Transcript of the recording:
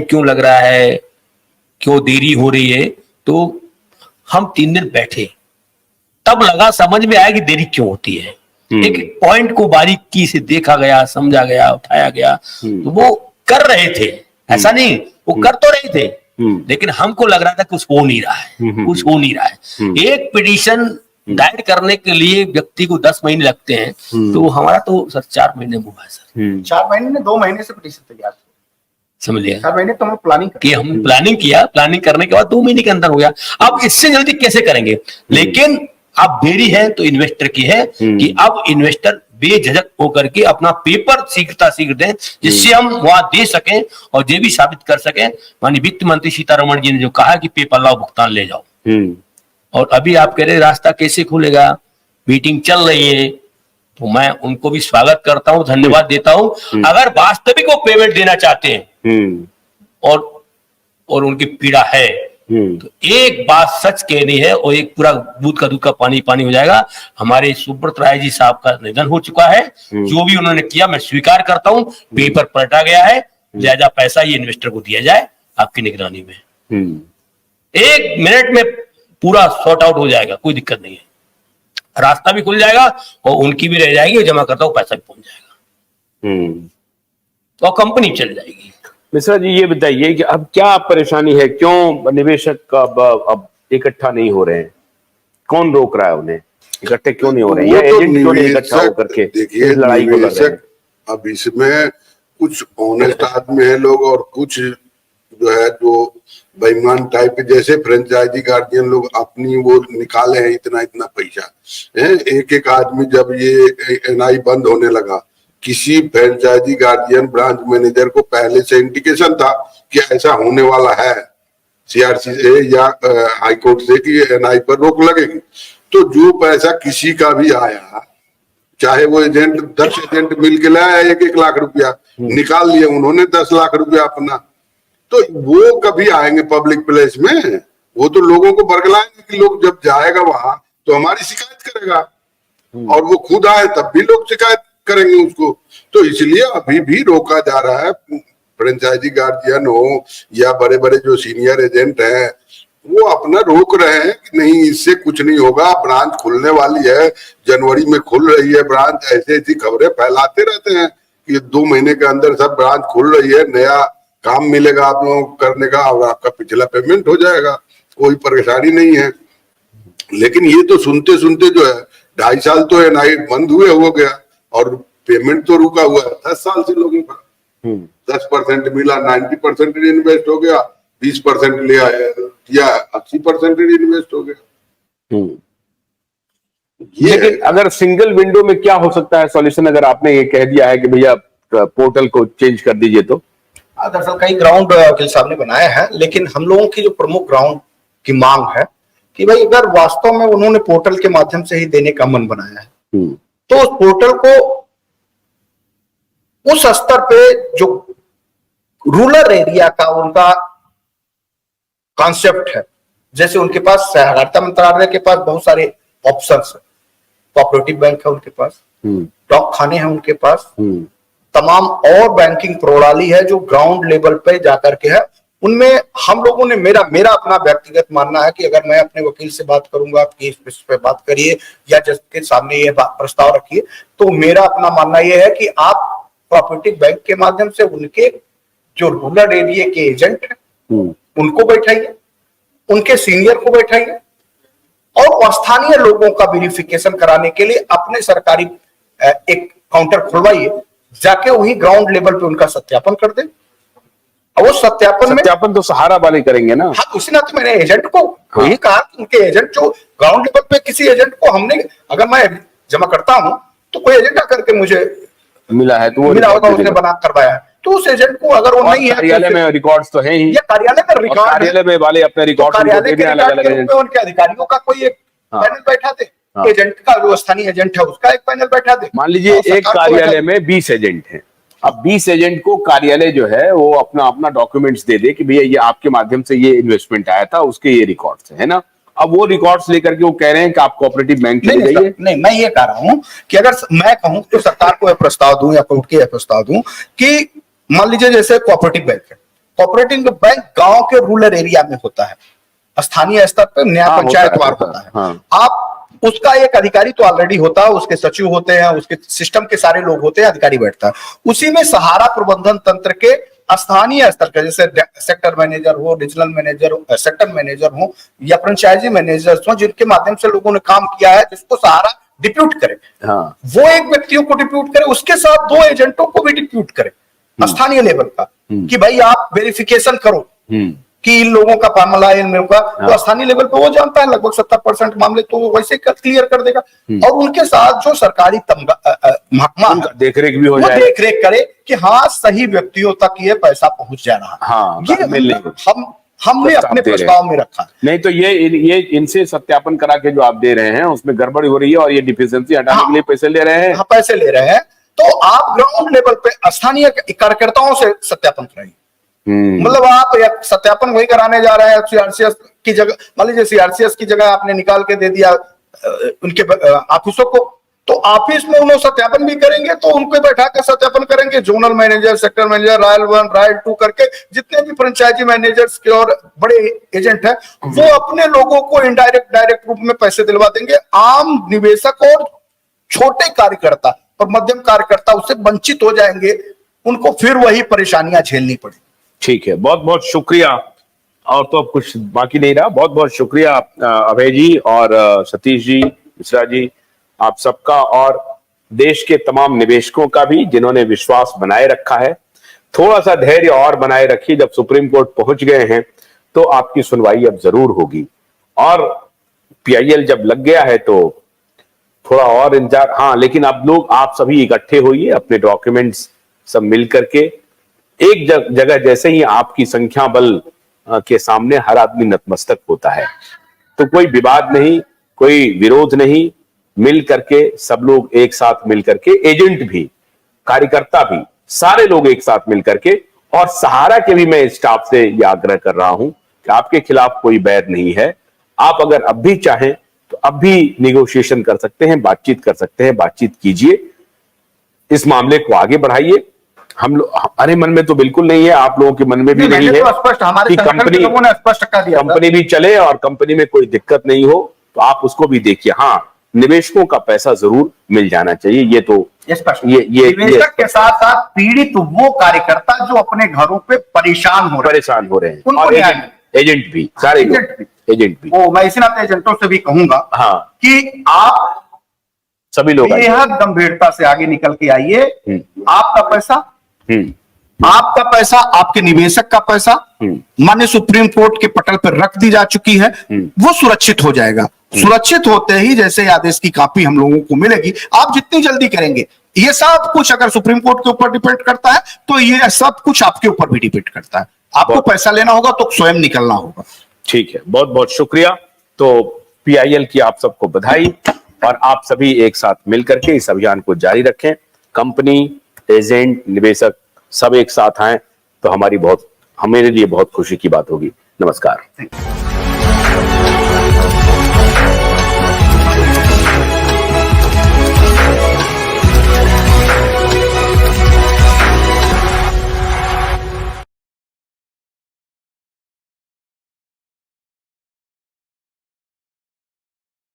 क्यों लग रहा है, क्यों देरी हो रही है। तो हम 3 दिन बैठे, तब लगा, समझ में आया कि देरी क्यों होती है। एक पॉइंट को बारीकी से देखा गया, समझा गया, उठाया गया। तो वो कर रहे थे, ऐसा नहीं, वो कर तो रहे थे, लेकिन हमको लग रहा था कुछ हो नहीं रहा है, कुछ हो नहीं रहा है। एक पिटीशन दायर करने के लिए व्यक्ति को 10 महीने लगते हैं, तो हमारा तो सर 4 महीने हुआ है सर। 4 महीने में 2 महीने से पिटीशन तैयार, समझ लिया। 4 महीने तो हम प्लानिंग किया, प्लानिंग करने के बाद 2 महीने के अंदर हो गया। अब इससे जल्दी कैसे करेंगे, लेकिन अब देरी है तो इन्वेस्टर की है कि अब इन्वेस्टर बेझिझक होकर के अपना पेपर शीघ्र दें, जिससे हम वहां दे सकें और ये भी साबित कर सकें। माननीय वित्त मंत्री सीतारमण जी ने जो कहा कि पेपर लाओ, भुगतान ले जाओ, और अभी आप कह रहे रास्ता कैसे खुलेगा, मीटिंग चल रही है, तो मैं उनको भी स्वागत करता हूं, धन्यवाद देता हूं। अगर वास्तविक वो पेमेंट देना चाहते हैं और उनकी पीड़ा है, तो एक बात सच कहनी है, और एक पूरा दूध का दूध का पानी पानी हो जाएगा। हमारे सुब्रत राय जी साहब का निधन हो चुका है, जो भी उन्होंने किया मैं स्वीकार करता हूं, पेपर पलटा गया है, लिहाजा पैसा ये इन्वेस्टर को दिया जाए आपकी निगरानी में। 1 मिनट में पूरा सॉर्ट आउट हो जाएगा, कोई दिक्कत नहीं है, रास्ता भी खुल जाएगा और उनकी भी रह जाएगी, जमा करता हूं पैसा भी पहुंच जाएगा, तो कंपनी चल जाएगी। मिश्रा जी, ये बताइए कि अब क्या परेशानी है, क्यों निवेशक अब इकट्ठा नहीं हो रहे हैं, कौन रोक रहा है उन्हें, इकट्ठे क्यों नहीं हो रहे हैं, या एजेंट क्यों नहीं इकट्ठा होकर के इस लड़ाई को लड़ रहे हैं? अब इसमें कुछ ऑनेस्ट आदमी है लोग, और कुछ जो है जो बेईमान टाइप के, जैसे फ्रेंचाइजी गार्जियन लोग अपनी वो निकाले हैं इतना इतना पैसा है। एक आदमी जब ये एनआई बंद होने लगा, किसी फ्रेंचाइजी गार्जियन ब्रांच मैनेजर को पहले से इंडिकेशन था कि ऐसा होने वाला है सीआरसी से या हाईकोर्ट से कि एनआई पर रोक लगेगी। तो जो पैसा किसी का भी आया, चाहे वो एजेंट 10 एजेंट मिल के लाया 1-1 लाख रुपया, निकाल लिया उन्होंने 10 लाख रुपया अपना, तो वो कभी आएंगे पब्लिक प्लेस में? वो तो लोगों को बरगलाएंगे कि लोग जब जाएगा वहां तो हमारी शिकायत करेगा, और वो खुद आए तब भी लोग शिकायत करेंगे उसको। तो इसलिए अभी भी रोका जा रहा है। फ्रेंचाइजी गार्जियन हो या बड़े बड़े जो सीनियर एजेंट हैं, वो अपना रोक रहे हैं कि नहीं, इससे कुछ नहीं होगा, ब्रांच खुलने वाली है, जनवरी में खुल रही है ब्रांच। ऐसी खबरें फैलाते रहते हैं कि 2 महीने के अंदर सब ब्रांच खुल रही है, नया काम मिलेगा आप लोगों को करने का, और आपका पिछला पेमेंट हो जाएगा, कोई परेशानी नहीं है। लेकिन ये तो सुनते सुनते जो है 2.5 साल तो एनआई बंद हुए हो गया, और पेमेंट तो रुका हुआ है 10 साल से लोगों का। 10% मिला, 90% इन्वेस्ट हो गया, 20% लिया या 80% इन्वेस्ट हो गया। लेकिन अगर सिंगल विंडो में क्या हो सकता है सॉल्यूशन, अगर आपने ये कह दिया है कि भैया पोर्टल को चेंज कर दीजिए, तो दरअसल कई ग्राउंड वकील साहब ने बनाए हैं, लेकिन हम लोगों की जो प्रमुख ग्राउंड की मांग है कि भाई अगर वास्तव में उन्होंने पोर्टल के माध्यम से ही देने का मन बनाया है, तो उस पोर्टल को उस स्तर पे जो रूरल एरिया का उनका कॉन्सेप्ट है, जैसे उनके पास सहकारिता मंत्रालय के पास बहुत सारे ऑप्शंस है, कोऑपरेटिव बैंक है उनके पास, डॉक खाने हैं उनके पास, तमाम और बैंकिंग प्रणाली है जो ग्राउंड लेवल पे जाकर के है। उनमें हम लोगों ने, मेरा अपना व्यक्तिगत मानना है कि अगर मैं अपने वकील से बात करूंगा कि इस पे बात करिए या जज के सामने ये प्रस्ताव रखिए, तो मेरा अपना मानना यह है कि आप कोऑपरेटिव बैंक के माध्यम से उनके जो रूरल एरिया के एजेंट हैं उनको बैठाइए, उनके सीनियर को बैठाइए, और स्थानीय लोगों का वेरिफिकेशन कराने के लिए अपने सरकारी एक काउंटर खुलवाइए, जाके वही ग्राउंड लेवल पे उनका सत्यापन कर दे। वो सत्यापन तो सहारा वाले करेंगे ना। हाँ, उसी ना, तो मैंने एजेंट को वही कहा कि उनके एजेंट जो ग्राउंड लेवल पे, किसी एजेंट को हमने, अगर मैं जमा करता हूं तो कोई एजेंट आकर के मुझे मिला है, तो वो मिला होगा, उसने बना करवाया है, तो उस एजेंट को अगर वो नहीं है, कार्यालय में रिकॉर्ड्स तो है ही, ये कार्यालय में रिकॉर्ड, कार्यालय में वाले अपने रिकॉर्ड उनके अधिकारियों का कोई एक पैनल बैठा दे, एजेंट का जो स्थानीय एजेंट है उसका एक पैनल बैठा दे। मान लीजिए एक कार्यालय में 20 एजेंट हैं, अब 20 एजेंट को कार्यालय जो है वो अपना अपना डॉक्यूमेंट्स दे दे कि भैया ये आपके माध्यम से ये इन्वेस्टमेंट आया था, उसके ये रिकॉर्ड्स है ना। अब वो रिकॉर्ड्स लेकर के वो कह रहे हैं कि आप कोऑपरेटिव बैंक चले जाइए। नहीं, मैं ये कह रहा हूं कि अगर मैं कहूं तो सरकार को यह प्रस्ताव दूं या कोर्ट को यह प्रस्ताव दूं कि मान लीजिए जैसे कोऑपरेटिव बैंक है, कोऑपरेटिव बैंक गांव के रूरल एरिया में होता है, स्थानीय स्तर पर न्याय हाँ, पंचायतवार होता होता है, है। हाँ। आप उसका एक अधिकारी तो ऑलरेडी होता है, उसके सचिव होते हैं, उसके सिस्टम के सारे लोग होते हैं, अधिकारी बैठता है। उसी में सहारा प्रबंधन तंत्र के स्थानीय स्तर का, जैसे सेक्टर मैनेजर हो, रीजनल मैनेजर, सेक्टर मैनेजर हो या फ्रेंचाइजी मैनेजर्स हो, जिनके माध्यम से लोगों ने काम किया है, जिसको सहारा डिप्यूट करे, हाँ। वो एक व्यक्तियों को डिप्यूट करे, उसके साथ 2 एजेंटों को भी डिप्यूट करे स्थानीय लेवल का, कि भाई आप वेरिफिकेशन करो कि इन लोगों का मामला है, इन लोगों का, तो स्थानीय लेवल पे वो जानता है लगभग 70% मामले तो वो वैसे क्लियर कर देगा। और उनके साथ जो सरकारी महकमा है, देखरेख भी हो वो जाए, देखरेख करे कि हाँ सही व्यक्तियों तक ये पैसा पहुंच जा रहा है। हाँ, ये हमने अपने दे रहे प्रस्ताव में रखा है। नहीं तो ये इनसे सत्यापन करा के जो आप दे रहे हैं उसमें गड़बड़ी हो रही है और ये डिफिशियंसी हटाने के लिए पैसे ले रहे हैं। हाँ, पैसे ले रहे हैं, तो आप ग्राउंड लेवल पे स्थानीय कार्यकर्ताओं से सत्यापन कराइए। मतलब आप एक सत्यापन वही कराने जा रहे हैं सीआरसीएस की जगह, मान लीजिए सीआरसीएस की जगह आपने निकाल के दे दिया उनके ऑफिसों को, तो ऑफिस में उन्होंने सत्यापन भी करेंगे, तो उनको बैठा कर सत्यापन करेंगे। Zonal manager, sector manager, royal 1, royal 2 करके जितने भी फ्रेंचाइजी मैनेजर्स के और बड़े एजेंट हैं, वो अपने लोगों को इनडायरेक्ट डायरेक्ट रूप में पैसे दिलवा देंगे। आम निवेशक और छोटे कार्यकर्ता और मध्यम कार्यकर्ता उससे वंचित हो जाएंगे, उनको फिर वही परेशानियां झेलनी पड़ेगी। ठीक है, बहुत बहुत शुक्रिया। और तो अब कुछ बाकी नहीं रहा। बहुत बहुत शुक्रिया अभय जी और सतीश जी, मिश्रा जी, आप सबका, और देश के तमाम निवेशकों का भी जिन्होंने विश्वास बनाए रखा है। थोड़ा सा धैर्य और बनाए रखिए, जब सुप्रीम कोर्ट पहुंच गए हैं तो आपकी सुनवाई अब जरूर होगी। और पीआईएल जब लग गया है तो थोड़ा और इंतजार, हाँ, लेकिन अब लोग आप सभी इकट्ठे होइए, अपने डॉक्यूमेंट्स सब मिल करके एक जगह, जैसे ही आपकी संख्या बल के सामने हर आदमी नतमस्तक होता है, तो कोई विवाद नहीं, कोई विरोध नहीं, मिल करके सब लोग एक साथ मिल करके, एजेंट भी, कार्यकर्ता भी, सारे लोग एक साथ मिल करके, और सहारा के भी मैं स्टाफ से यह आग्रह कर रहा हूं कि आपके खिलाफ कोई बैर नहीं है। आप अगर अब भी चाहें तो अब भी निगोशिएशन कर सकते हैं, बातचीत कर सकते हैं, बातचीत कीजिए, इस मामले को आगे बढ़ाइए। हम लोग, हमारे मन में तो बिल्कुल नहीं है, आप लोगों के मन में भी नहीं है तो स्पष्ट हमारे कंपनी, लोगों ने स्पष्ट कर दिया, कंपनी भी चले और कंपनी में कोई दिक्कत नहीं हो, तो आप उसको भी देखिए। हाँ, निवेशकों का पैसा जरूर मिल जाना चाहिए, ये तो स्पष्ट। ये निवेशक के साथ साथ पीड़ित वो कार्यकर्ता जो अपने घरों पे परेशान हो रहे हैं, और एजेंट भी, सारे एजेंट भी। वो मैं इसी नाते एजेंटों से भी कहूंगा, हाँ, कि आप सभी लोग बेहद गंभीरता से आगे निकल के आइए। आपका पैसा, आपका पैसा, आपके निवेशक का पैसा माननीय सुप्रीम कोर्ट के पटल पर रख दी जा चुकी है, वो सुरक्षित हो जाएगा। सुरक्षित होते ही जैसे आदेश की कॉपी हम लोगों को मिलेगी, आप जितनी जल्दी करेंगे, ये सब कुछ अगर सुप्रीम कोर्ट के ऊपर डिपेंड करता है तो ये सब कुछ आपके ऊपर भी डिपेंड करता है। आपको पैसा लेना होगा तो स्वयं निकलना होगा। ठीक है, बहुत बहुत शुक्रिया। तो पीआईएल की आप सबको बधाई, और आप सभी एक साथ मिलकर के इस अभियान को जारी रखें। कंपनी, एजेंट, निवेशक सब एक साथ आए तो हमारे लिए बहुत खुशी की बात होगी। नमस्कार।